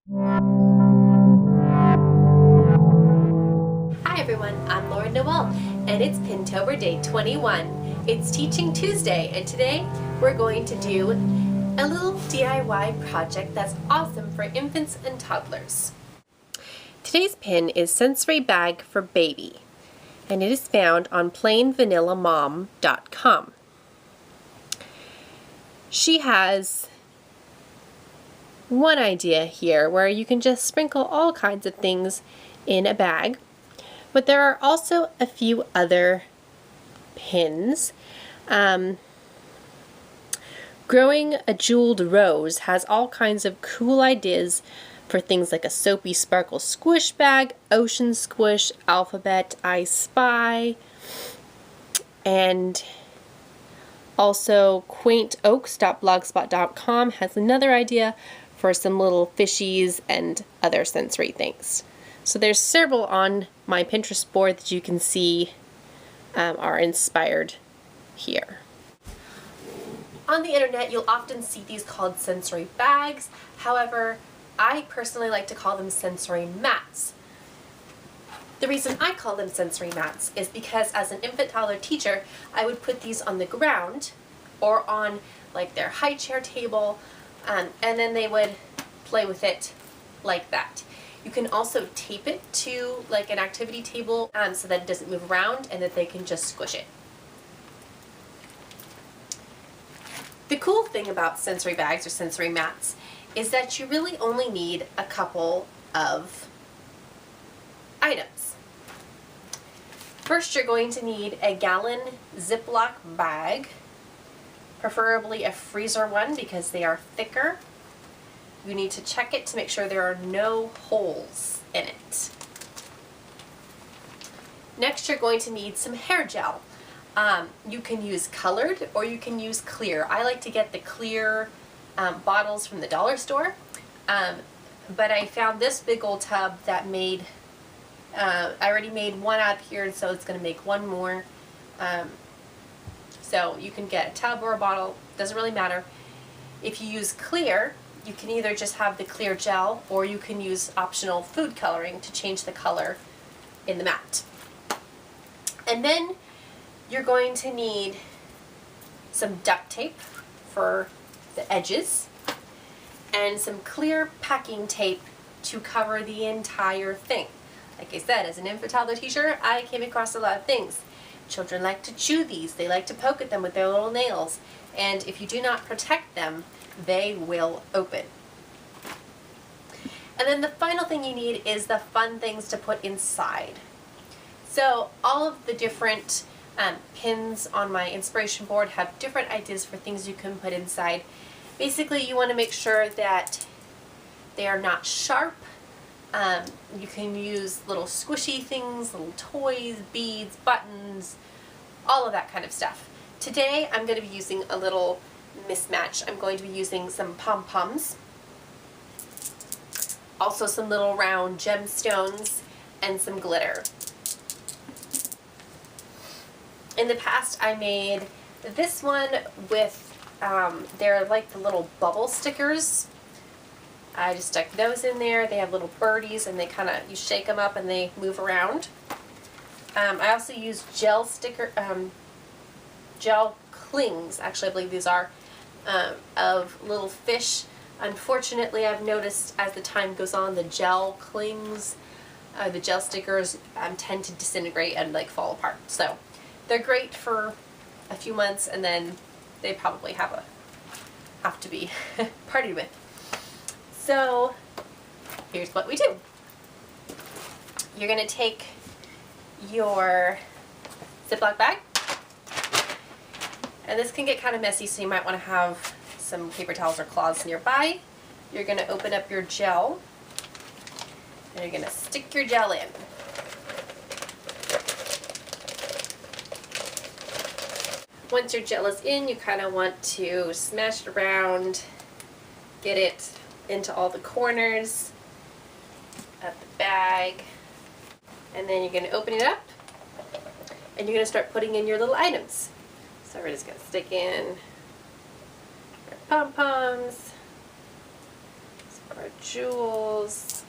Hi everyone, I'm Noelle, and it's Pintober Day 21. It's Teaching Tuesday, and today we're going to do a little DIY project that's awesome for infants and toddlers. Today's pin is Sensory Bag for Baby, and it is found on plainvanillamom.com. She has one idea here where you can just sprinkle all kinds of things in a bag, but there are also a few other pins. Growing a Jeweled Rose has all kinds of cool ideas for things like a soapy sparkle squish bag, ocean squish, alphabet, I spy, and also quaintoaks.blogspot.com has another idea for some little fishies and other sensory things. So there's several on my Pinterest board that you can see are inspired here. On the internet, you'll often see these called sensory bags. However, I personally like to call them sensory mats. The reason I call them sensory mats is because as an infant toddler teacher, I would put these on the ground or on like their high chair table, and then they would play with it like that. You can also tape it to like an activity table so that it doesn't move around and that they can just squish it. The cool thing about sensory bags or sensory mats is that you really only need a couple of items. First, you're going to need a gallon Ziploc bag, preferably a freezer one because they are thicker. You need to check it to make sure there are no holes in it. Next, you're going to need some hair gel. You can use colored or you can use clear. I like to get the clear bottles from the dollar store, but I found this big old tub that made, I already made one out here, so it's going to make one more. So you can get a tub or a bottle, doesn't really matter. If you use clear, you can either just have the clear gel or you can use optional food coloring to change the color in the mat. And then you're going to need some duct tape for the edges and some clear packing tape to cover the entire thing. Like I said, as an infant toddler teacher, I came across a lot of things. Children like to chew these, they like to poke at them with their little nails, and if you do not protect them, they will open. And then the final thing you need is the fun things to put inside. So all of the different pins on my inspiration board have different ideas for things you can put inside. Basically, you want to make sure that they are not sharp. You can use little squishy things, little toys, beads, buttons, all of that kind of stuff. Today, I'm going to be using a little mismatch. I'm going to be using some pom-poms, also some little round gemstones, and some glitter. In the past, I made this one with, they're like the little bubble stickers. I just stuck those in there. They have little birdies and they kind of, you shake them up and they move around. I also used gel clings, actually I believe these are, of little fish. Unfortunately, I've noticed as the time goes on, the gel clings, the gel stickers tend to disintegrate and like fall apart. So they're great for a few months and then they probably have to be partied with. So here's what we do. You're going to take your Ziploc bag, and this can get kind of messy, so you might want to have some paper towels or cloths nearby. You're going to open up your gel and you're going to stick your gel in. Once your gel is in, you kind of want to smash it around, get it into all the corners of the bag, and then you're going to open it up and you're going to start putting in your little items. So we're just going to stick in our pom-poms, some our jewels.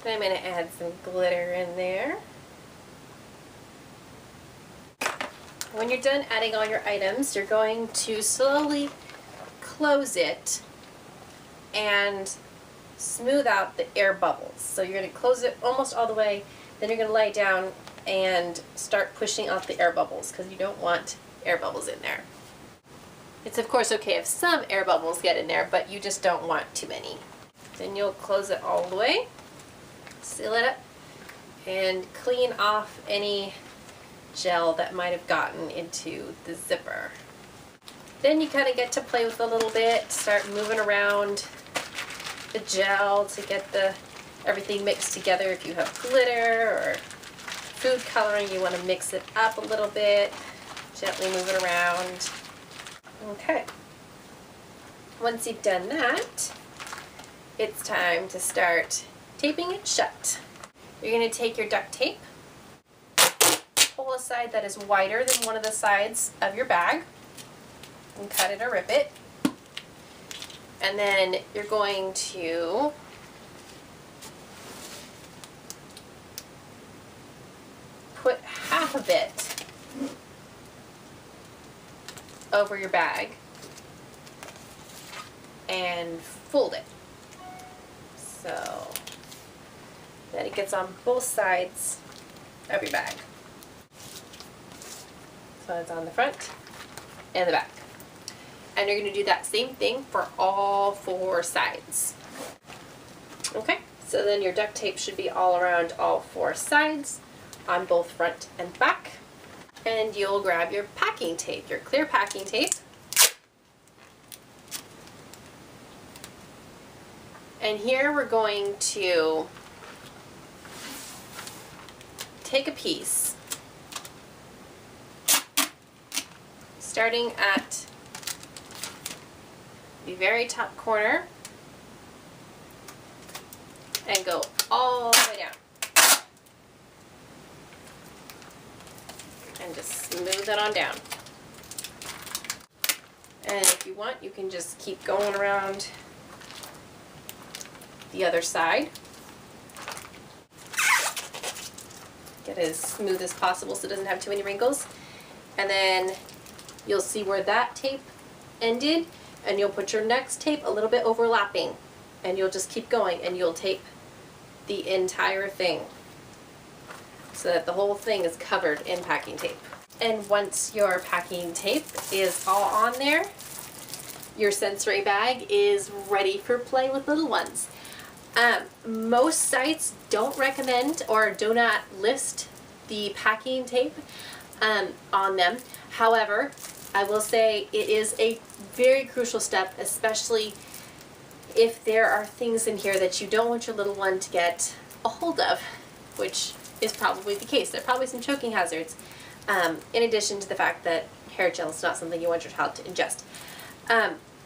Then I'm going to add some glitter in there. When you're done adding all your items, you're going to slowly close it and smooth out the air bubbles. So you're going to close it almost all the way, then you're going to lay it down and start pushing out the air bubbles because you don't want air bubbles in there. It's of course okay if some air bubbles get in there, but you just don't want too many. Then you'll close it all the way, seal it up, and clean off any gel that might have gotten into the zipper. Then you kind of get to play with it a little bit, start moving around the gel to get everything mixed together. If you have glitter or food coloring, you want to mix it up a little bit, gently move it around. Okay. Once you've done that, it's time to start taping it shut. You're going to take your duct tape, pull a side that is wider than one of the sides of your bag, and cut it or rip it. And then you're going to put half of it over your bag and fold it so that it gets on both sides of your bag. So it's on the front and the back. And you're going to do that same thing for all 4 sides. Okay, so then your duct tape should be all around all 4 sides on both front and back. And you'll grab your packing tape, your clear packing tape. And here we're going to take a piece, starting at the very top corner, and go all the way down. And just smooth it on down. And if you want, you can just keep going around the other side. Get it as smooth as possible so it doesn't have too many wrinkles. And then you'll see where that tape ended, and you'll put your next tape a little bit overlapping, and you'll just keep going, and you'll tape the entire thing so that the whole thing is covered in packing tape. And once your packing tape is all on there, your sensory bag is ready for play with little ones. Most sites don't recommend or do not list the packing tape on them. However, I will say it is a very crucial step, especially if there are things in here that you don't want your little one to get a hold of, which is probably the case. There are probably some choking hazards, in addition to the fact that hair gel is not something you want your child to ingest.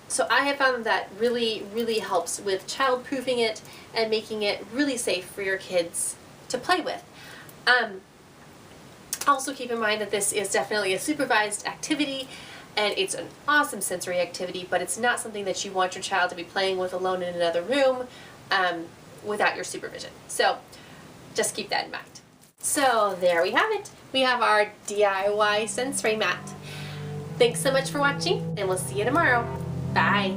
So I have found that really, really helps with child-proofing it and making it really safe for your kids to play with. Also keep in mind that this is definitely a supervised activity, and it's an awesome sensory activity, but it's not something that you want your child to be playing with alone in another room without your supervision. So just keep that in mind. So there we have it. We have our DIY sensory mat. Thanks so much for watching, and we'll see you tomorrow. Bye.